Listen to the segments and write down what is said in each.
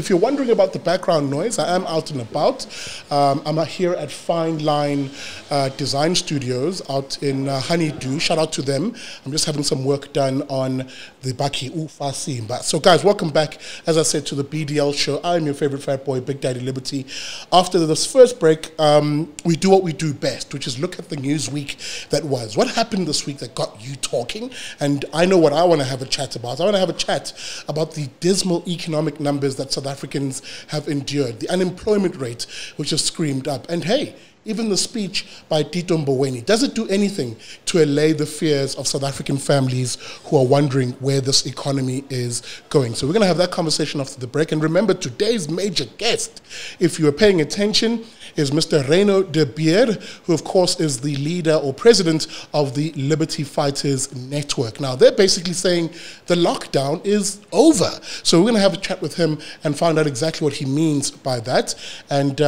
if you're wondering about the background noise, I am out and about. I'm here at Fine Line Design Studios out in Honeydew. Shout out to them. I'm just having some work done on the Baki Ufa Simba. So guys, welcome back, as I said, to the BDL show. I'm your favorite fat boy, Big Daddy Liberty. After this first break, we do what we do best, which is look at the news week that was. What happened this week that got you talking? And I know what I want to have a chat about. I want to have a chat about the dismal economic numbers that South Africans have endured, the unemployment rate, which has screamed up. And hey, even the speech by Tito Mboweni, does it do anything to allay the fears of South African families who are wondering where this economy is going? So we're going to have that conversation after the break. And remember, today's major guest, if you are paying attention, is Mr. Reyno de Beer, who of course is the leader or president of the Liberty Fighters Network. Now, they're basically saying the lockdown is over. So we're going to have a chat with him and find out exactly what he means by that. And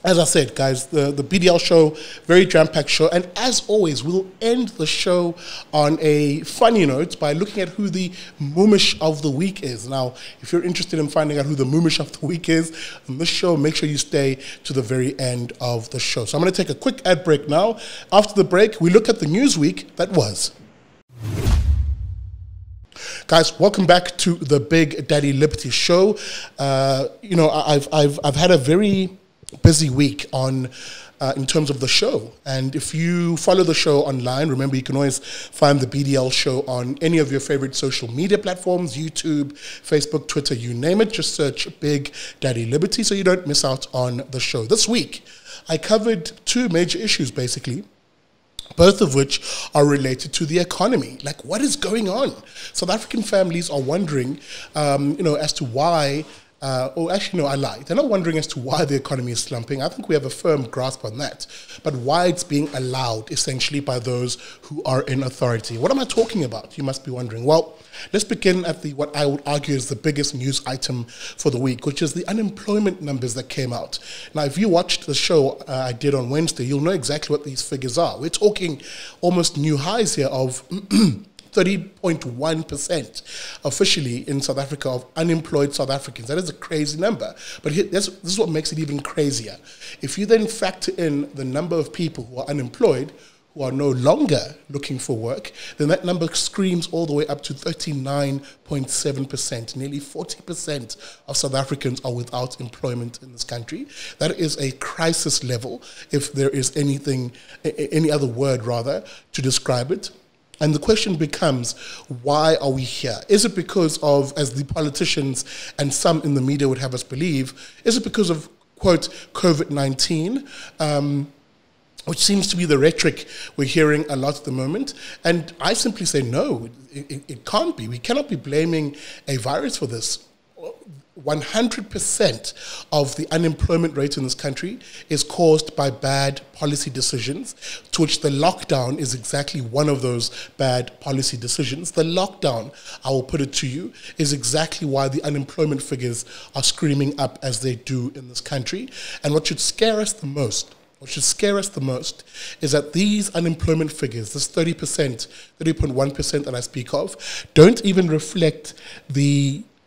as I said, guys, the BDL show, very jam-packed show. And as always, we'll end the show on a funny note by looking at who the Moemish of the week is. Now, if you're interested in finding out who the Moemish of the week is on this show, make sure you stay to the very end of the show. So I'm going to take a quick ad break now. After the break, we look at the news week that was. Guys, welcome back to the Big Daddy Liberty show. You know, I've had a very busy week on in terms of the show, and if you follow the show online, remember you can always find the BDL show on any of your favorite social media platforms, YouTube, Facebook, Twitter, you name it. Just search Big Daddy Liberty so you don't miss out on the show. This week I covered two major issues basically, both of which are related to the economy. Like, what is going on? South African families are wondering you know, as to why or actually, no, I lied. They're not wondering as to why the economy is slumping. I think we have a firm grasp on that. But why it's being allowed, essentially, by those who are in authority. What am I talking about? You must be wondering. Well, let's begin at what I would argue is the biggest news item for the week, which is the unemployment numbers that came out. Now, if you watched the show I did on Wednesday, you'll know exactly what these figures are. We're talking almost new highs here of 30.1% officially in South Africa of unemployed South Africans. That is a crazy number. But this is what makes it even crazier. If you then factor in the number of people who are unemployed, who are no longer looking for work, then that number screams all the way up to 39.7%. Nearly 40% of South Africans are without employment in this country. That is a crisis level, if there is anything, any other word rather, to describe it. And the question becomes, why are we here? Is it because of, as the politicians and some in the media would have us believe, is it because of, quote, COVID-19, which seems to be the rhetoric we're hearing a lot at the moment? And I simply say no, it can't be. We cannot be blaming a virus for this. 100% of the unemployment rate in this country is caused by bad policy decisions, to which the lockdown is exactly one of those bad policy decisions. The lockdown, I will put it to you, is exactly why the unemployment figures are screaming up as they do in this country. And what should scare us the most, is that these unemployment figures, this 30%, 30.1% that I speak of, don't even reflect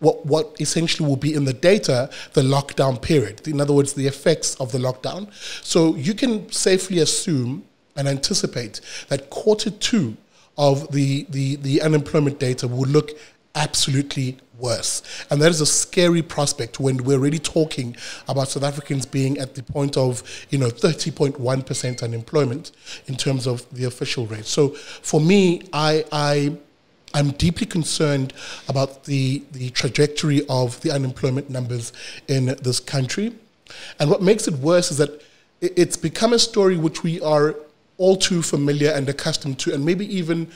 what essentially will be in the data, the lockdown period. In other words, the effects of the lockdown. So you can safely assume and anticipate that Q2 of the unemployment data will look absolutely worse. And that is a scary prospect when we're really talking about South Africans being at the point of, you know, 30.1% unemployment in terms of the official rate. So for me, I'm deeply concerned about the trajectory of the unemployment numbers in this country. And what makes it worse is that it's become a story which we are all too familiar and accustomed to, and maybe even,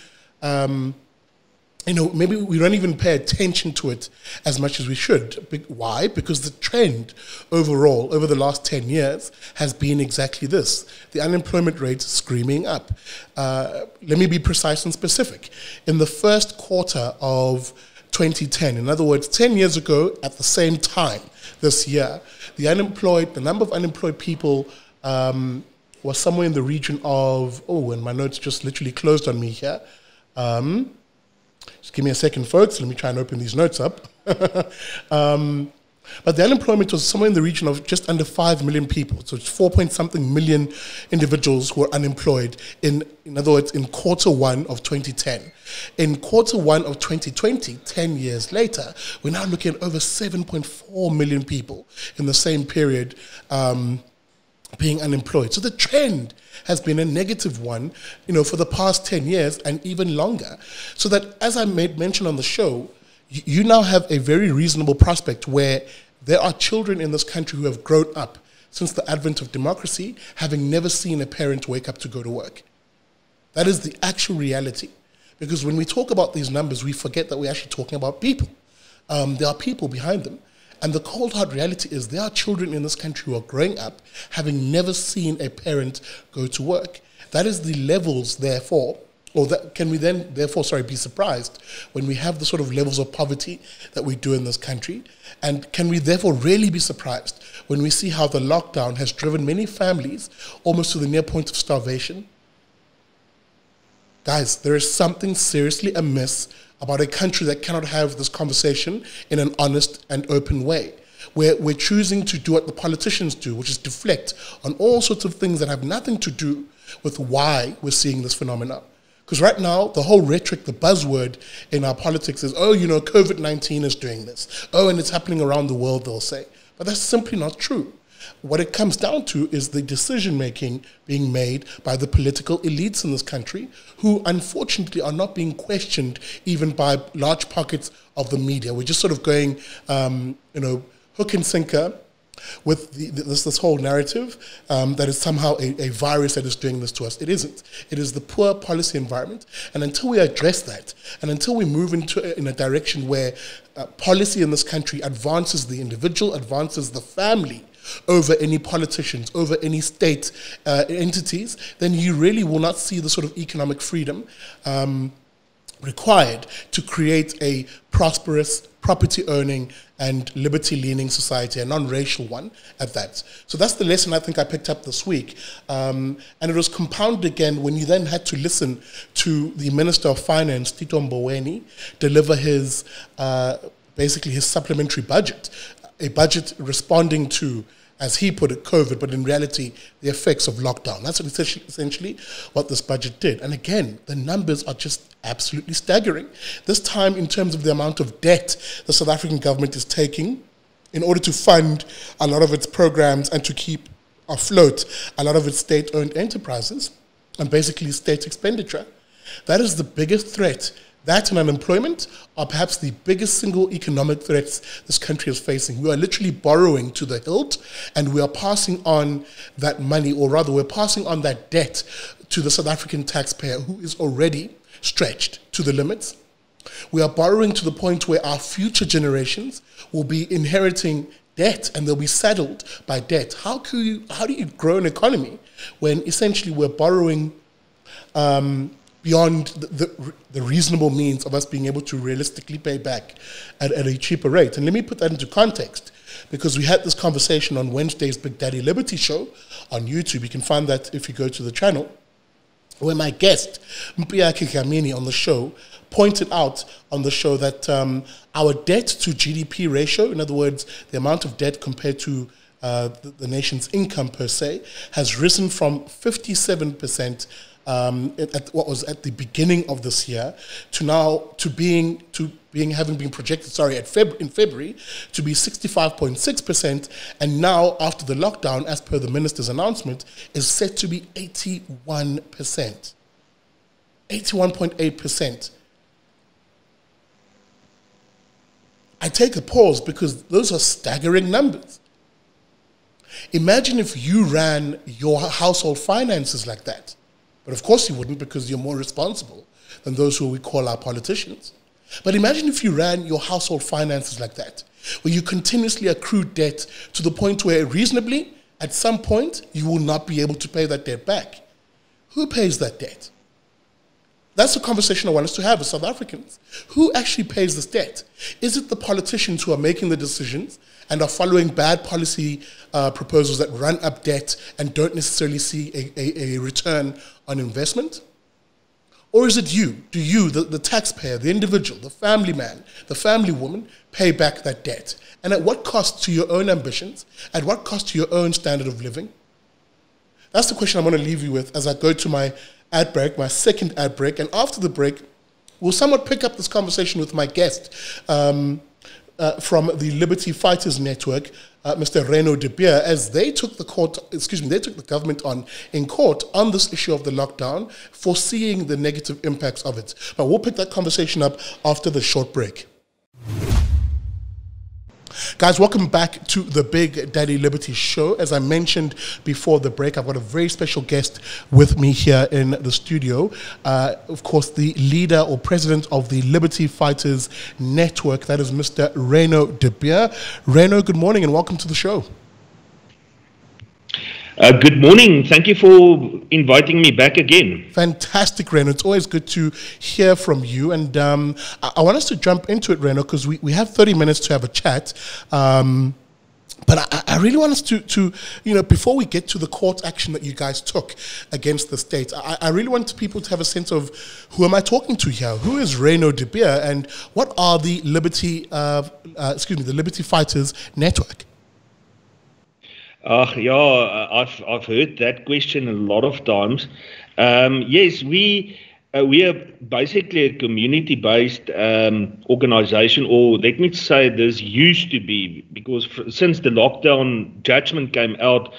you know, maybe we don't even pay attention to it as much as we should. Why? Because the trend overall over the last 10 years has been exactly this. The unemployment rate screaming up. Let me be precise and specific. In the first quarter of 2010, in other words, 10 years ago at the same time this year, the number of unemployed people was somewhere in the region of, oh, and my notes just literally closed on me here. Just give me a second, folks. Let me try and open these notes up. But the unemployment was somewhere in the region of just under 5 million people. So it's 4 point something million individuals who were unemployed in other words, in quarter one of 2010. In quarter one of 2020, 10 years later, we're now looking at over 7.4 million people in the same period being unemployed. So the trend has been a negative one, for the past 10 years and even longer. So that, as I made mention on the show, you now have a very reasonable prospect where there are children in this country who have grown up since the advent of democracy, having never seen a parent wake up to go to work. That is the actual reality. Because when we talk about these numbers, we forget that we're actually talking about people. There are people behind them. And the cold hard reality is there are children in this country who are growing up having never seen a parent go to work. That is the levels, therefore, can we then, therefore, be surprised when we have the sort of levels of poverty that we do in this country? And can we therefore really be surprised when we see how the lockdown has driven many families almost to the near point of starvation? Guys, there is something seriously amiss about a country that cannot have this conversation in an honest and open way, where we're choosing to do what the politicians do, which is deflect on all sorts of things that have nothing to do with why we're seeing this phenomenon. Because right now, the whole rhetoric, the buzzword in our politics is, COVID-19 is doing this. And it's happening around the world, they'll say. But that's simply not true. What it comes down to is the decision-making being made by the political elites in this country, who unfortunately are not being questioned even by large pockets of the media. We're just sort of going, hook and sinker with this whole narrative that is somehow a virus that is doing this to us. It isn't. It is the poor policy environment. And until we address that, and until we move in a direction where policy in this country advances the individual, advances the family over any politicians, over any state entities, then you really will not see the sort of economic freedom required to create a prosperous, property-owning and liberty-leaning society, a non-racial one at that. So that's the lesson I think I picked up this week. And it was compounded again when you then had to listen to the Minister of Finance, Tito Mboweni, deliver his, basically his supplementary budget, a budget responding to, as he put it, COVID, but in reality, the effects of lockdown. That's essentially what this budget did. And again, the numbers are just absolutely staggering. This time, in terms of the amount of debt the South African government is taking in order to fund a lot of its programs and to keep afloat a lot of its state-owned enterprises and basically state expenditure. That is the biggest threat. That and unemployment are perhaps the biggest single economic threats this country is facing. We are literally borrowing to the hilt, and we are passing on that money, or rather we're passing on that debt to the South African taxpayer, who is already stretched to the limits. We are borrowing to the point where our future generations will be inheriting debt, and they'll be saddled by debt. How do you grow an economy when essentially we're borrowing beyond the reasonable means of us being able to realistically pay back at a cheaper rate? And let me put that into context, because we had this conversation on Wednesday's Big Daddy Liberty show on YouTube. You can find that if you go to the channel, where my guest, Mpiyaki Kamini, on the show, pointed out on the show that our debt to GDP ratio, in other words, the amount of debt compared to the nation's income per se, has risen from 57% at what was at the beginning of this year to having been projected in February to be 65.6%, and now after the lockdown, as per the minister's announcement, is set to be 81%, 81.8%. I take a pause because those are staggering numbers. Imagine if you ran your household finances like that. But of course you wouldn't, because you're more responsible than those who we call our politicians. But imagine if you ran your household finances like that, where you continuously accrue debt to the point where reasonably, at some point, you will not be able to pay that debt back. Who pays that debt? That's the conversation I want us to have as South Africans. Who actually pays this debt? Is it the politicians who are making the decisions and are following bad policy proposals that run up debt and don't necessarily see a return on investment? Or is it you? Do you, the taxpayer, the individual, the family man, the family woman, pay back that debt? And at what cost to your own ambitions? At what cost to your own standard of living? That's the question I'm going to leave you with as I go to my ad break, my second ad break. And after the break, we'll somewhat pick up this conversation with my guest from the Liberty Fighters Network, Mr. Reyno de Beer, as they took the government on in court on this issue of the lockdown, foreseeing the negative impacts of it. But we'll pick that conversation up after the short break. Guys, welcome back to the Big Daddy Liberty Show. As I mentioned before the break, I've got a very special guest with me here in the studio. Of course, the leader or president of the Liberty Fighters Network, that is Mr. Reyno de Beer. Reyno, good morning and welcome to the show. Good morning. Thank you for inviting me back again. Fantastic, Reyno. It's always good to hear from you. And I want us to jump into it, Reyno, because we have 30 minutes to have a chat. But I really want us to, before we get to the court action that you guys took against the state, I really want people to have a sense of who am I talking to here? Who is Reyno de Beer and what are the Liberty Fighters Network? I've heard that question a lot of times. Yes, we are basically a community-based organization, or let me say this used to be, because since the lockdown judgment came out,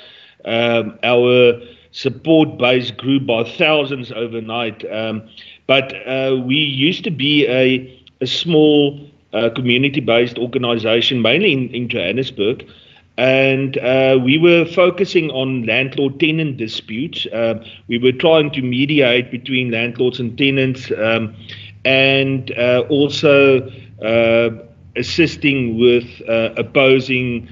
our support base grew by thousands overnight. But we used to be a small community-based organization, mainly in Johannesburg. And we were focusing on landlord-tenant disputes. We were trying to mediate between landlords and tenants, and also assisting with opposing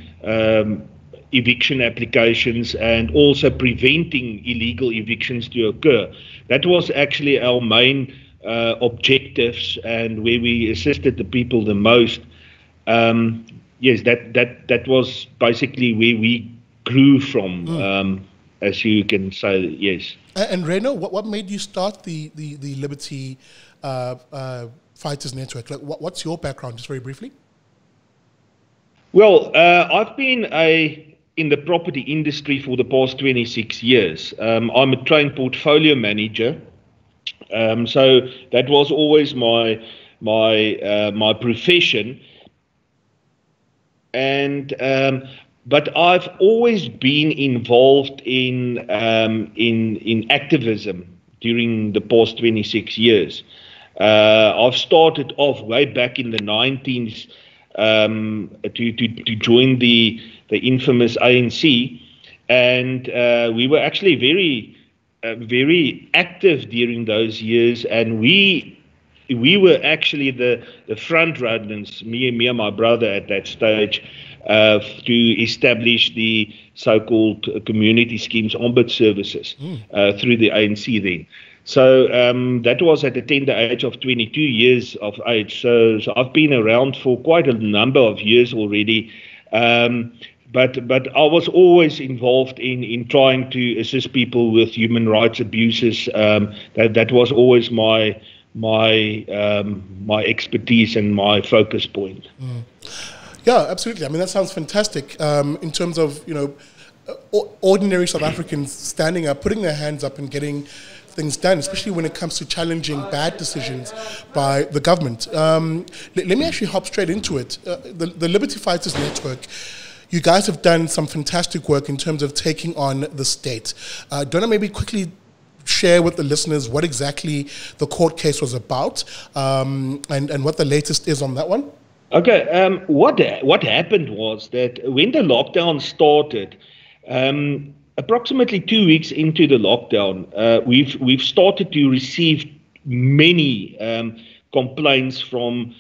eviction applications and also preventing illegal evictions to occur. That was actually our main objectives and where we assisted the people the most. Yes, that was basically where we grew from, as you can say, yes. And Reyno, what made you start the Liberty Fighters Network? Like, what's your background, just very briefly? Well, I've been in the property industry for the past 26 years. I'm a trained portfolio manager, so that was always my profession. And but I've always been involved in activism during the past 26 years. I've started off way back in the 19s to join the infamous ANC, and we were actually very active during those years, and we were actually the front runners, me and my brother at that stage, to establish the so-called community schemes ombud services through the ANC then. So that was at the tender age of 22 years of age. So I've been around for quite a number of years already. But I was always involved in trying to assist people with human rights abuses. That was always my expertise and my focus point. Yeah, absolutely. I mean, that sounds fantastic. In terms of ordinary South Africans standing up, putting their hands up, and getting things done, especially when it comes to challenging bad decisions by the government. Let me actually hop straight into it. The Liberty Fighters Network, you guys have done some fantastic work in terms of taking on the state. Don't I maybe quickly share with the listeners what exactly the court case was about, and what the latest is on that one? Okay, what happened was that when the lockdown started, approximately 2 weeks into the lockdown, we've started to receive many complaints from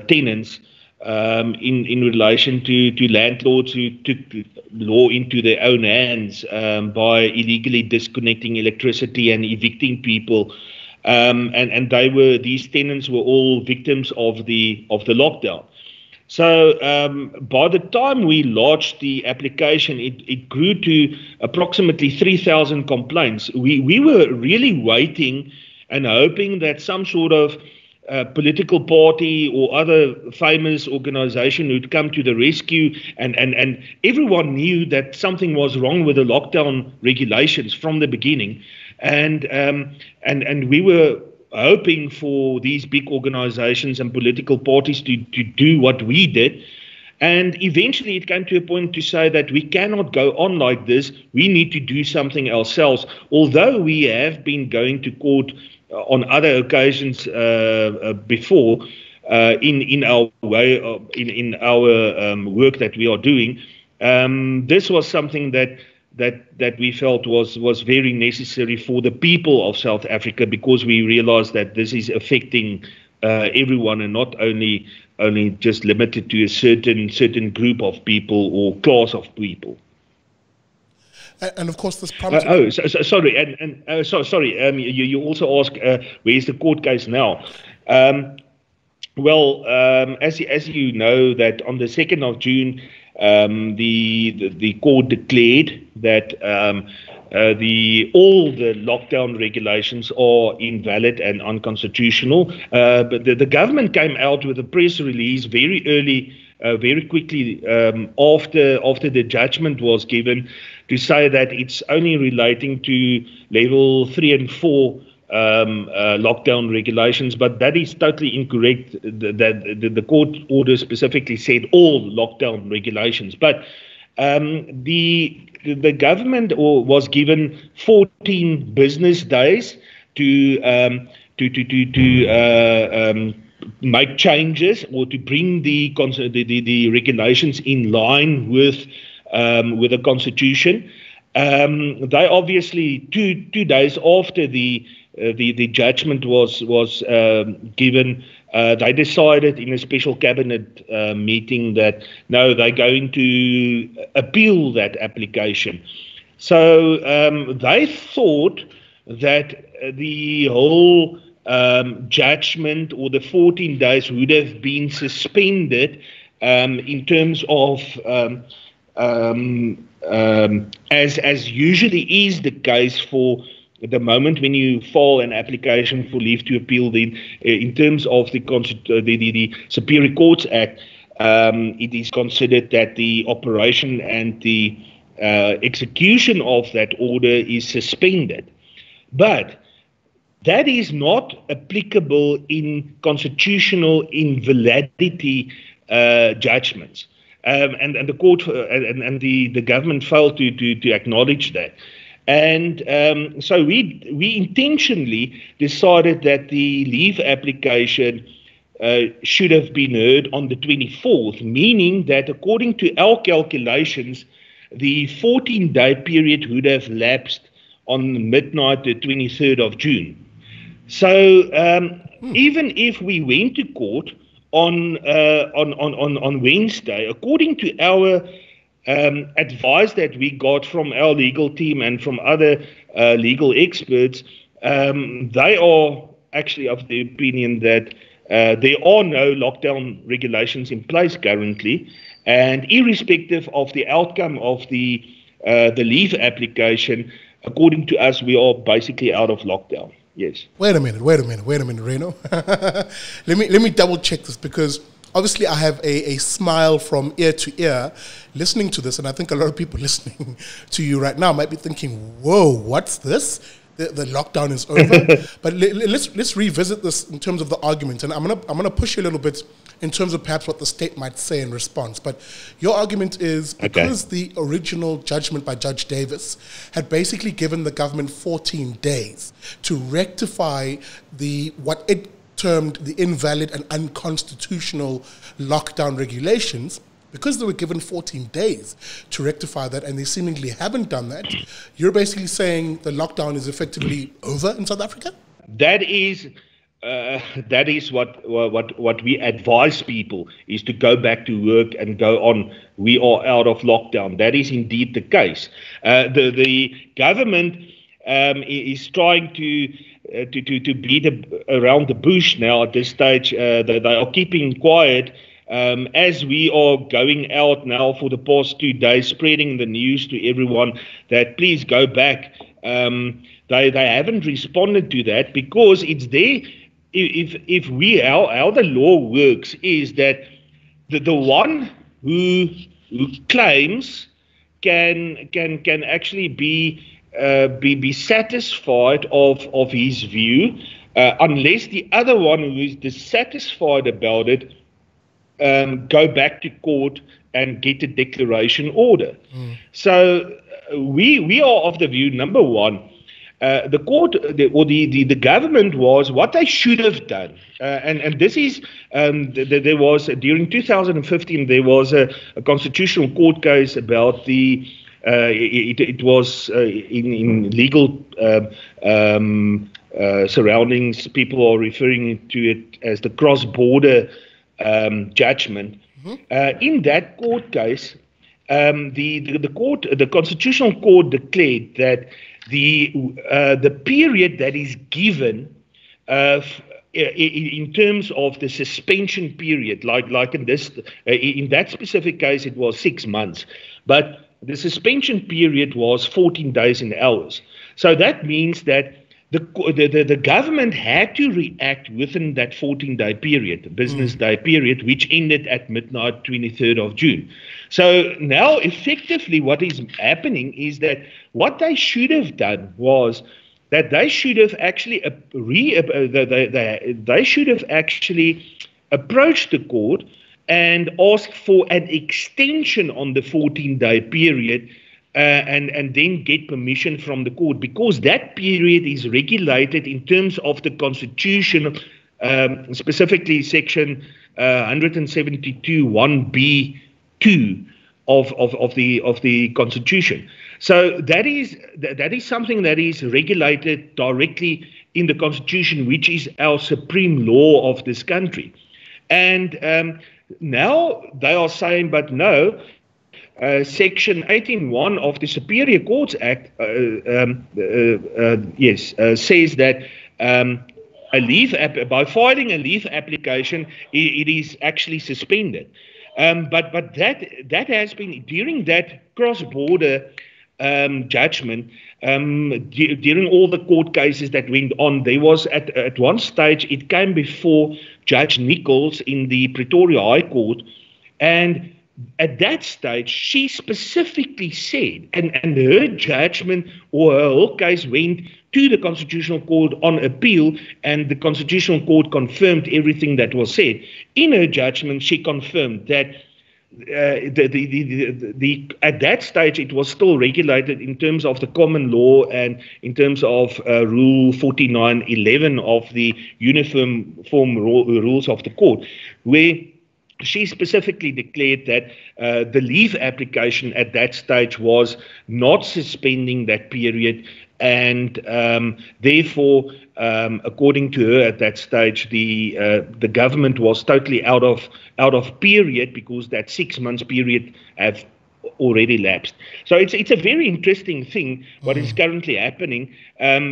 tenants in relation to landlords who took law into their own hands by illegally disconnecting electricity and evicting people, and these tenants were all victims of the lockdown. So by the time we lodged the application, it grew to approximately 3,000 complaints. We were really waiting and hoping that some sort of political party or other famous organization would come to the rescue, and everyone knew that something was wrong with the lockdown regulations from the beginning, and we were hoping for these big organizations and political parties to do what we did. And eventually it came to a point to say that we cannot go on like this. We need to do something ourselves. Although we have been going to court on other occasions before, in our way, in our work that we are doing, this was something that we felt was very necessary for the people of South Africa, because we realized that this is affecting everyone, and not only just limited to a certain group of people or class of people. And of course, this prompted. Sorry. You also ask, where's the court case now? As you know, that on the 2nd of June, the court declared that all the lockdown regulations are invalid and unconstitutional. But the government came out with a press release very early, very quickly after the judgment was given, to say that it's only relating to level 3 and 4 lockdown regulations, but that is totally incorrect. The court order specifically said all lockdown regulations, but the government was given 14 business days to make changes, or to bring the regulations in line with the Constitution. They obviously two days after the judgment was given, they decided in a special cabinet meeting that no, they're going to appeal that application. So they thought that the whole judgment, or the 14 days, would have been suspended in terms of as usually is the case for the moment when you file an application for leave to appeal. Then, in terms of the Superior Courts Act, it is considered that the operation and the execution of that order is suspended. But that is not applicable in constitutional invalidity judgments. And the court and the government failed to acknowledge that. And so we intentionally decided that the leave application should have been heard on the 24th, meaning that according to our calculations, the 14-day period would have lapsed on midnight the 23rd of June. So even if we went to court on Wednesday, according to our advice that we got from our legal team and from other legal experts, they are actually of the opinion that there are no lockdown regulations in place currently, and irrespective of the outcome of the leave application, according to us, we are basically out of lockdown. Yes. Wait a minute, Reyno. Let me double check this, because obviously I have a smile from ear to ear listening to this, and I think a lot of people listening to you right now might be thinking, whoa, what's this? The lockdown is over. But let's revisit this in terms of the argument, and I'm gonna push you a little bit in terms of perhaps what the state might say in response. But your argument is because the original judgment by Judge Davis had basically given the government 14 days to rectify what it termed the invalid and unconstitutional lockdown regulations, because they were given 14 days to rectify that, and they seemingly haven't done that, you're basically saying the lockdown is effectively over in South Africa? That is what we advise people, is to go back to work and go on. We are out of lockdown. That is indeed the case. The government is trying to beat around the bush now at this stage. They are keeping quiet. As we are going out now for the past 2 days, spreading the news to everyone that please go back They haven't responded to that because it's there. If we how the law works is that the one who claims can actually be satisfied of his view, unless the other one who is dissatisfied about it go back to court and get a declaration order. So we are of the view, number one, the court the government was what they should have done, and this is there was during 2015 there was a constitutional court case about the it was in legal surroundings. People are referring to it as the cross-border judgment. In that court case, the constitutional court declared that the period that is given in terms of the suspension period, like in this in that specific case, it was 6 months, but the suspension period was 14 days and hours. So that means that the government had to react within that 14-day period, the business day period, which ended at midnight, 23rd of June. So now, effectively, what is happening is that what they should have done was that they should have actually they should have actually approached the court and asked for an extension on the 14-day period. And then get permission from the court, because that period is regulated in terms of the Constitution, specifically Section 172 1B2 of the Constitution. So that is something that is regulated directly in the Constitution, which is our supreme law of this country. And now they are saying, but no. Section 18(1) of the Superior Courts Act, says that by filing a leave application, it is actually suspended. But that has been during that cross-border judgment. During all the court cases that went on, there was at one stage it came before Judge Nichols in the Pretoria High Court, and at that stage, she specifically said, and her judgment or her whole case went to the Constitutional Court on appeal, and the Constitutional Court confirmed everything that was said. In her judgment, she confirmed that at that stage it was still regulated in terms of the common law and in terms of Rule 4911 of the Uniform Rules of the Court, where she specifically declared that the leave application at that stage was not suspending that period, and therefore, according to her at that stage, the government was totally out of period, because that 6 months period have already lapsed. So it's a very interesting thing what is currently happening.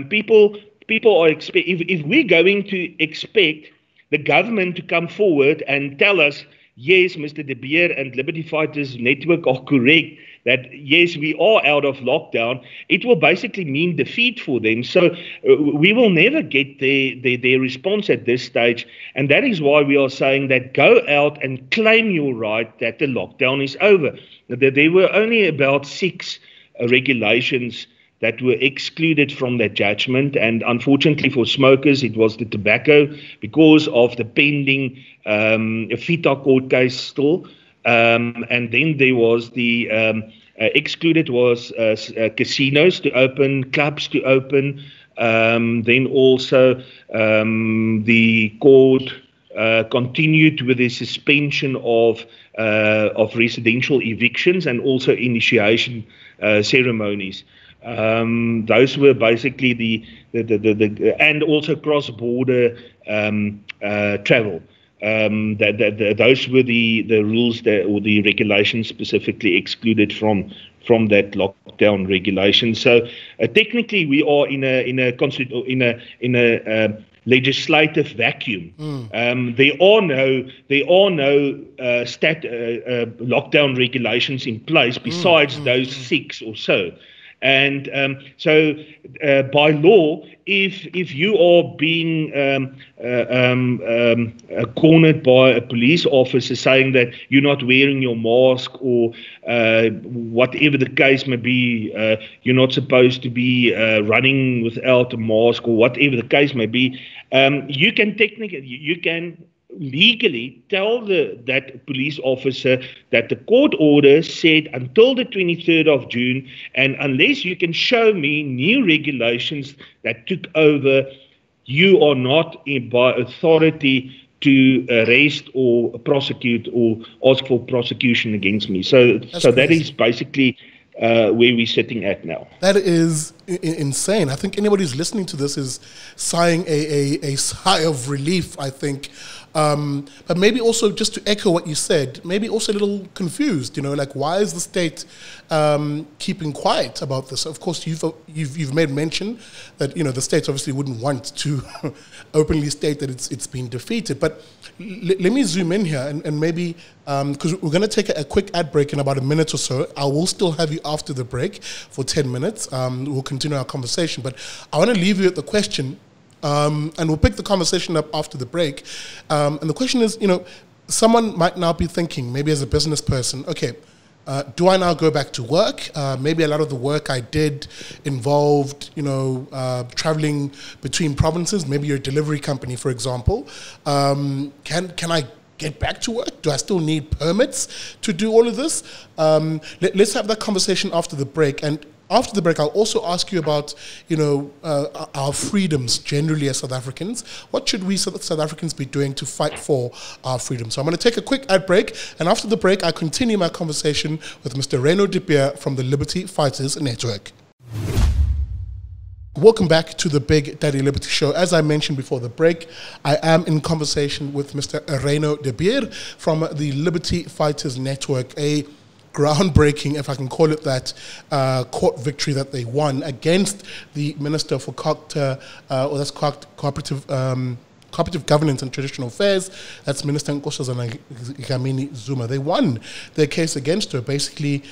People are if we're going to expect the government to come forward and tell us, yes, Mr. De Beer and Liberty Fighters Network are correct, that yes, we are out of lockdown, it will basically mean defeat for them. So we will never get their response at this stage. And that is why we are saying that go out and claim your right that the lockdown is over. There were only about 6 regulations that were excluded from that judgment, and unfortunately for smokers, it was the tobacco because of the pending FITA court case still, and then there was the excluded was casinos to open, clubs to open, then also the court continued with the suspension of residential evictions and also initiation ceremonies. Those were basically the and also cross-border travel. Those were the rules or the regulations specifically excluded from that lockdown regulation. So technically, we are in a legislative vacuum. There are no lockdown regulations in place besides those 6 or so. And so by law, if you are being cornered by a police officer saying that you're not wearing your mask, or whatever the case may be, you're not supposed to be running without a mask, or whatever the case may be, you can legally tell that police officer that the court order said until the 23rd of June, and unless you can show me new regulations that took over, you are not by authority to arrest or prosecute or ask for prosecution against me. So that is basically where we're sitting at now. That is insane. I think anybody who's listening to this is sighing a sigh of relief, I think. But maybe also, just to echo what you said, maybe also a little confused, like, why is the state keeping quiet about this? Of course, you've made mention that, the state obviously wouldn't want to openly state that it's been defeated. But let me zoom in here and maybe, because we're going to take a quick ad break in about a minute or so. I will still have you after the break for 10 minutes. We'll continue our conversation. But I want to leave you at the question, and we'll pick the conversation up after the break. And the question is, someone might now be thinking, maybe as a business person, okay, do I now go back to work? Maybe a lot of the work I did involved, traveling between provinces. Maybe you're a delivery company, for example. Can I get back to work? Do I still need permits to do all of this? Let's have that conversation after the break. And after the break, I'll also ask you about, our freedoms generally as South Africans. What should we South Africans be doing to fight for our freedom? So I'm going to take a quick ad break, and after the break, I continue my conversation with Mr. Reyno de Beer from the Liberty Fighters Network. Welcome back to the Big Daddy Liberty Show. As I mentioned before the break, I am in conversation with Mr. Reyno de Beer from the Liberty Fighters Network, a groundbreaking, if I can call it that, court victory that they won against the Minister for Cooperative Governance and Traditional Affairs. That's Minister Nkosazana Dlamini Zuma. They won their case against her, basically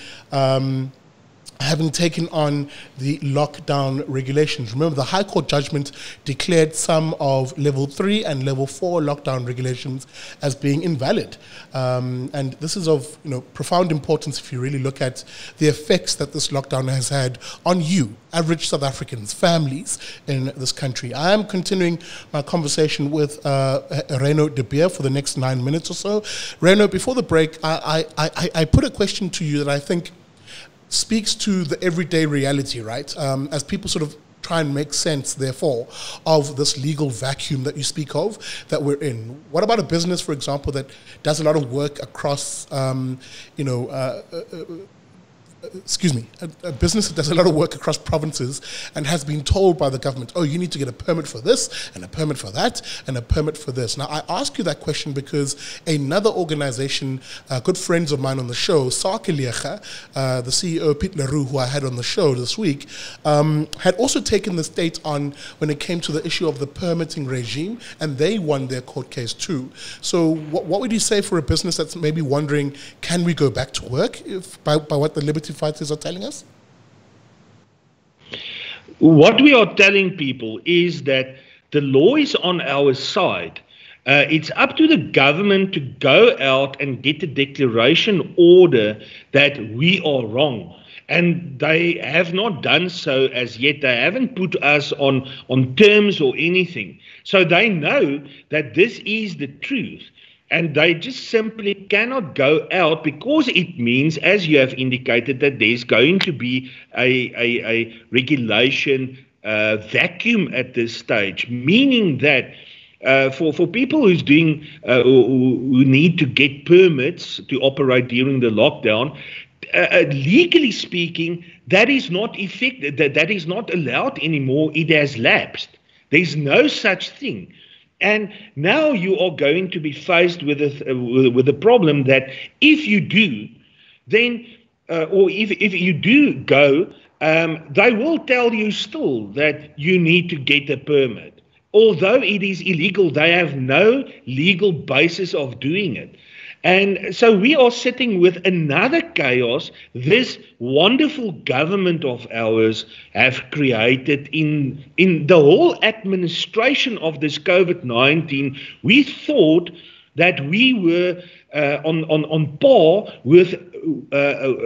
having taken on the lockdown regulations. Remember, the High Court judgment declared some of level 3 and level 4 lockdown regulations as being invalid. And this is of profound importance if you really look at the effects that this lockdown has had on you, average South Africans, families in this country. I am continuing my conversation with Reyno de Beer for the next 9 minutes or so. Reyno, before the break, I put a question to you that I think speaks to the everyday reality, right? As people sort of try and make sense, therefore, of this legal vacuum that you speak of that we're in. What about a business, for example, that does a lot of work across, a business that does a lot of work across provinces and has been told by the government, oh, you need to get a permit for this and a permit for that and a permit for this. Now, I ask you that question because another organization, good friends of mine on the show, Sakeliega, the CEO, Pete Leroux, who I had on the show this week, had also taken the state on when it came to the issue of the permitting regime, and they won their court case too. So what would you say for a business that's maybe wondering, can we go back to work by what the Liberty Fighters are telling us? What we are telling people is that the law is on our side. It's up to the government to go out and get a declaration order that we are wrong. And they have not done so as yet. They haven't put us on terms or anything. So they know that this is the truth. And they just simply cannot go out because it means, as you have indicated, that there's going to be a regulation vacuum at this stage, meaning that for people who need to get permits to operate during the lockdown, legally speaking, that is not effective. That is not allowed anymore. It has lapsed. There's no such thing. And now you are going to be faced with a problem that if you do, then, or if you do go, they will tell you still that you need to get a permit. Although it is illegal, they have no legal basis of doing it. And so we are sitting with another chaos this wonderful government of ours have created in the whole administration of this COVID-19. We thought that we were on par with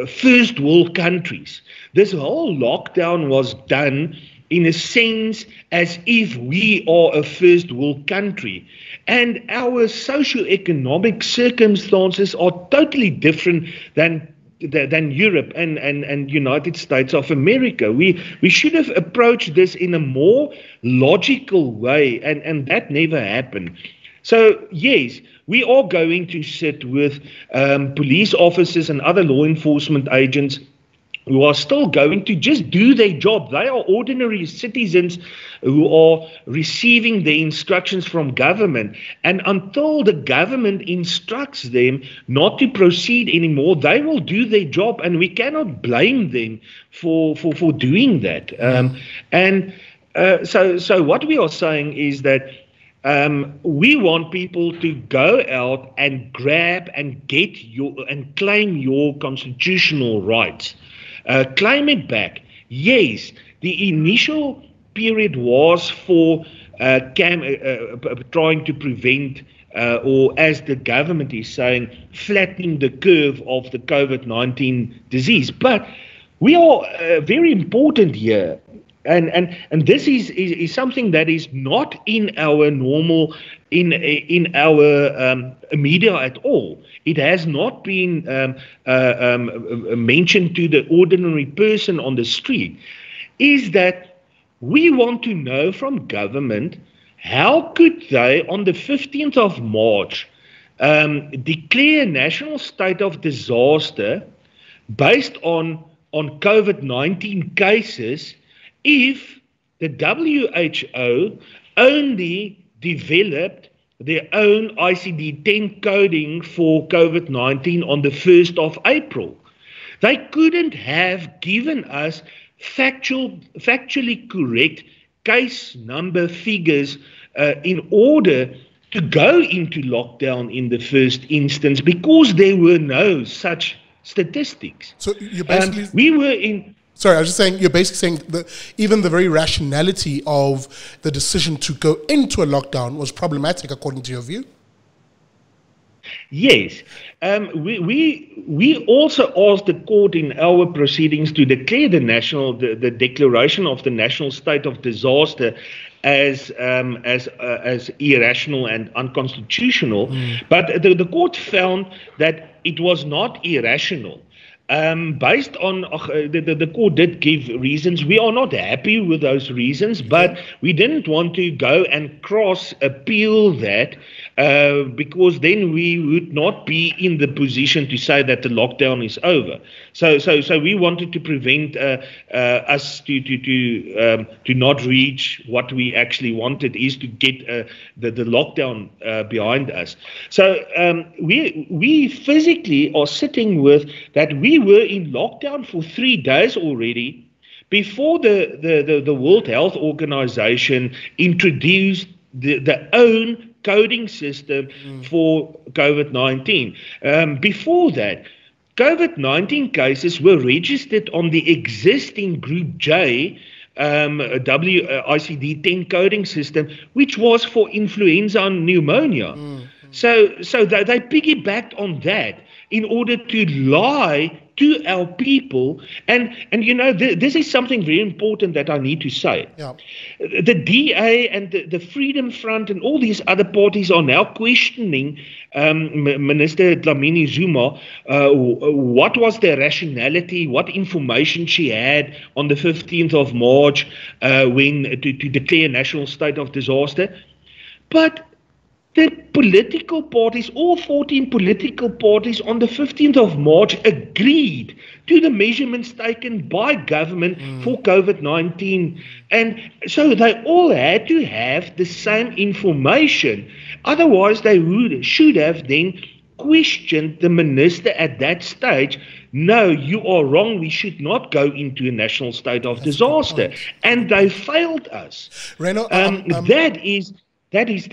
first world countries. This whole lockdown was done in a sense as if we are a first world country. And our socio-economic circumstances are totally different than Europe and United States of America. We should have approached this in a more logical way, and that never happened. So, yes, we are going to sit with police officers and other law enforcement agents who are still going to just do their job. They are ordinary citizens who are receiving the instructions from government. And until the government instructs them not to proceed anymore, they will do their job, and we cannot blame them for doing that. So what we are saying is that we want people to go out and grab and and claim your constitutional rights. Claim it back. Yes, the initial period was for trying to prevent, or as the government is saying, flattening the curve of the COVID-19 disease. But we are very important here. And this is something that is not in our normal, in our media at all. It has not been mentioned to the ordinary person on the street. Is that we want to know from government, how could they on the 15th of March declare a national state of disaster based on COVID-19 cases if the WHO only developed their own ICD-10 coding for COVID-19 on the 1st of April? They couldn't have given us factually correct case number figures in order to go into lockdown in the first instance, because there were no such statistics. So you basically... we were in... Sorry, I was just saying, you're basically saying that even the very rationality of the decision to go into a lockdown was problematic, according to your view? Yes. We also asked the court in our proceedings to declare the declaration of the national state of disaster as irrational and unconstitutional. But the court found that it was not irrational. Based on the court did give reasons. We are not happy with those reasons, but we didn't want to go and cross appeal that, because then we would not be in the position to say that the lockdown is over. So we wanted to prevent us to not reach what we actually wanted, is to get the lockdown behind us. So we physically are sitting with that. We were in lockdown for 3 days already before the World Health Organization introduced their own coding system for COVID-19. Before that, COVID-19 cases were registered on the existing Group J ICD-10 coding system, which was for influenza and pneumonia. So they piggybacked on that in order to lie to our people. And this is something very important that I need to say. Yeah. The DA and the Freedom Front and all these other parties are now questioning Minister Dlamini Zuma, what was the rationality, what information she had on the 15th of March when to declare a national state of disaster. But the political parties, all 14 political parties on the 15th of March agreed to the measurements taken by government for COVID-19. And so they all had to have the same information. Otherwise, they should have then questioned the minister at that stage. No, you are wrong. We should not go into a national state of disaster. And they failed us. Reyno, That is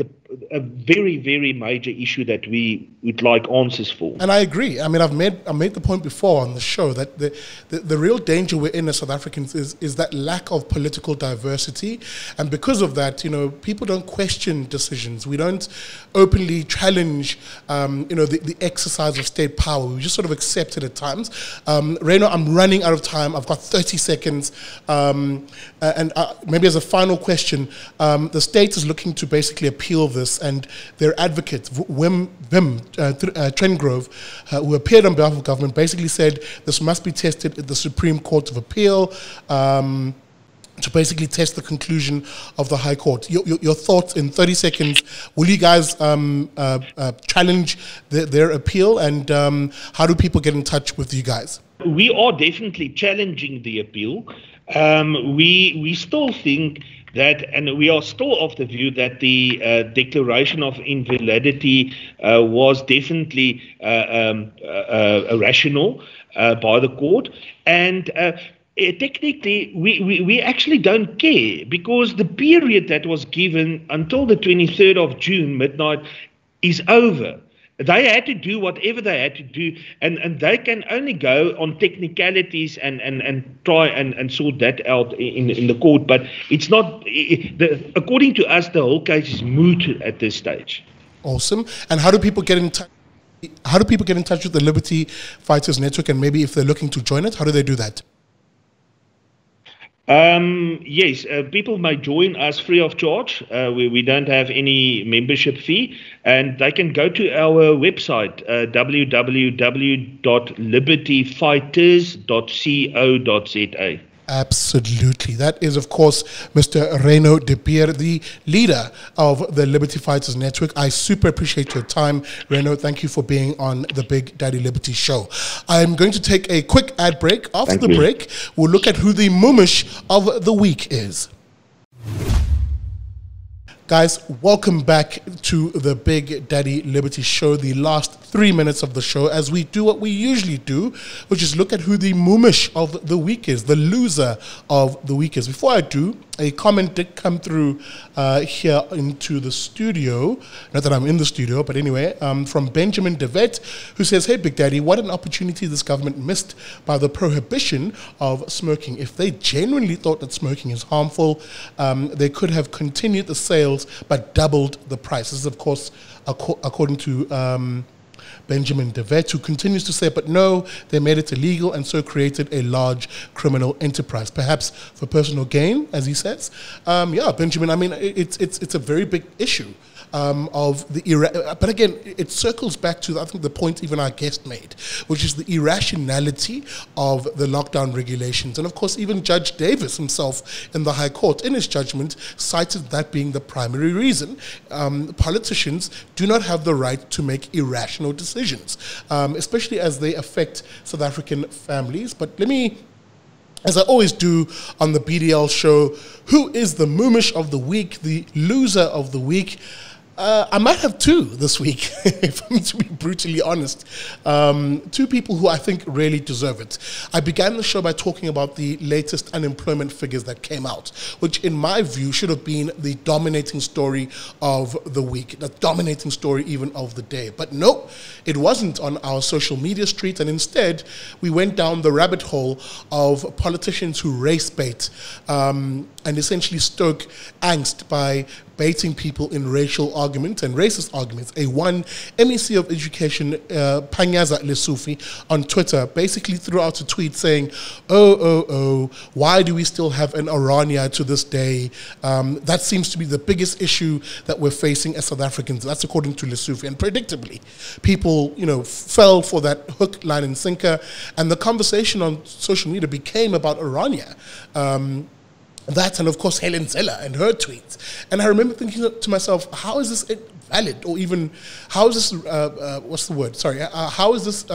a very, very major issue that we would like answers for. And I agree. I mean, I made the point before on the show that the real danger we're in as South Africans is that lack of political diversity, and because of that, people don't question decisions. We don't openly challenge, the exercise of state power. We just sort of accept it at times. Reyno, I'm running out of time. I've got 30 seconds, and maybe as a final question, the state is looking to basically appeal this, and their advocate, Wim Trengrove, who appeared on behalf of government, basically said this must be tested at the Supreme Court of Appeal to basically test the conclusion of the High Court. Your thoughts in 30 seconds. Will you guys challenge their appeal, and how do people get in touch with you guys? We are definitely challenging the appeal. We still think that, and we are still of the view that the declaration of invalidity was definitely irrational by the court, and technically we actually don't care, because the period that was given until the 23rd of June midnight is over. They had to do whatever they had to do, and they can only go on technicalities and try and sort that out in the court. But it's not, according to us, the whole case is moot at this stage. Awesome. And how do people get in touch? How do people get in touch with the Liberty Fighters Network, and maybe if they're looking to join it, how do they do that? Yes, people may join us free of charge. We don't have any membership fee, and they can go to our website, www.libertyfighters.co.za. Absolutely. That is, of course, Mr. Reyno de Beer, the leader of the Liberty Fighters Network. I super appreciate your time, Reyno. Thank you for being on the Big Daddy Liberty Show. I'm going to take a quick ad break. After the break, we'll look at who the Moemish of the week is. Guys, welcome back to the Big Daddy Liberty Show, the last 3 minutes of the show, as we do what we usually do, which is look at who the Moemish of the week is, the loser of the week is. Before I do, a comment did come through here into the studio, not that I'm in the studio, but anyway, from Benjamin DeVet, who says, "Hey, Big Daddy, what an opportunity this government missed by the prohibition of smoking. If they genuinely thought that smoking is harmful, they could have continued the sales but doubled the price." This is, of course, according to Benjamin DeVet, who continues to say, but no, they made it illegal and so created a large criminal enterprise, perhaps for personal gain, as he says. Yeah, Benjamin, I mean, it's a very big issue. But again, it circles back to, I think, the point even our guest made, which is the irrationality of the lockdown regulations. And of course, even Judge Davis himself in the High Court, in his judgment, cited that being the primary reason. Politicians do not have the right to make irrational decisions, especially as they affect South African families. But let me, as I always do on the BDL show, who is the Moemish of the week, the loser of the week? I might have two this week, if I'm to be brutally honest. Two people who I think really deserve it. I began the show by talking about the latest unemployment figures that came out, which in my view should have been the dominating story of the week, the dominating story even of the day. But no, it wasn't on our social media street, and instead we went down the rabbit hole of politicians who race bait and essentially stoke angst by baiting people in racial arguments and racist arguments. One MEC of Education, Panyaza Lesufi, on Twitter basically threw out a tweet saying, why do we still have an Orania to this day? That seems to be the biggest issue that we're facing as South Africans. That's according to Lesufi. And predictably, people, fell for that hook, line, and sinker. And the conversation on social media became about Orania. That, and of course Helen Zeller and her tweets. And I remember thinking to myself, how is this valid, or even how is this, what's the word? Sorry, how is this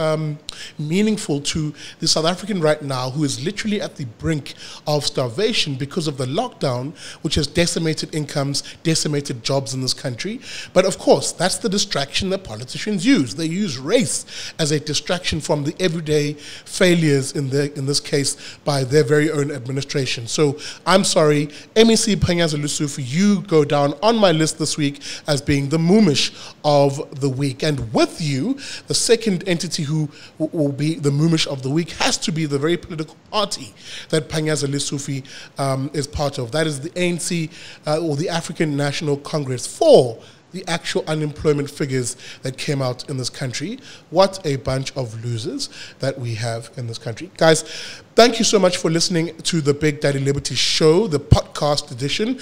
meaningful to the South African right now who is literally at the brink of starvation because of the lockdown, which has decimated incomes, decimated jobs in this country? But of course, that's the distraction that politicians use. They use race as a distraction from the everyday failures in this case by their very own administration. So I'm sorry, MEC Panyaza Lesufi, you go down on my list this week as being the Moemish of the week. And with you, the second entity who will be the Moemish of the week has to be the very political party that Panyaza Lesufi is part of. That is the ANC, or the African National Congress, for the actual unemployment figures that came out in this country. What a bunch of losers that we have in this country. Guys, thank you so much for listening to the Big Daddy Liberty Show, the podcast edition,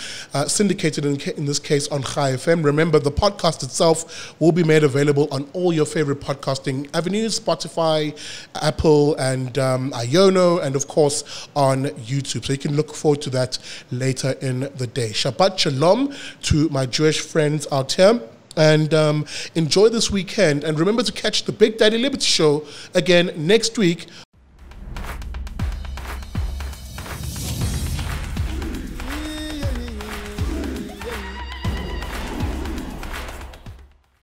syndicated in this case on Chai FM. Remember, the podcast itself will be made available on all your favorite podcasting avenues, Spotify, Apple, and Iono, and of course on YouTube. So you can look forward to that later in the day. Shabbat Shalom to my Jewish friends out here. And enjoy this weekend. And remember to catch the Big Daddy Liberty Show again next week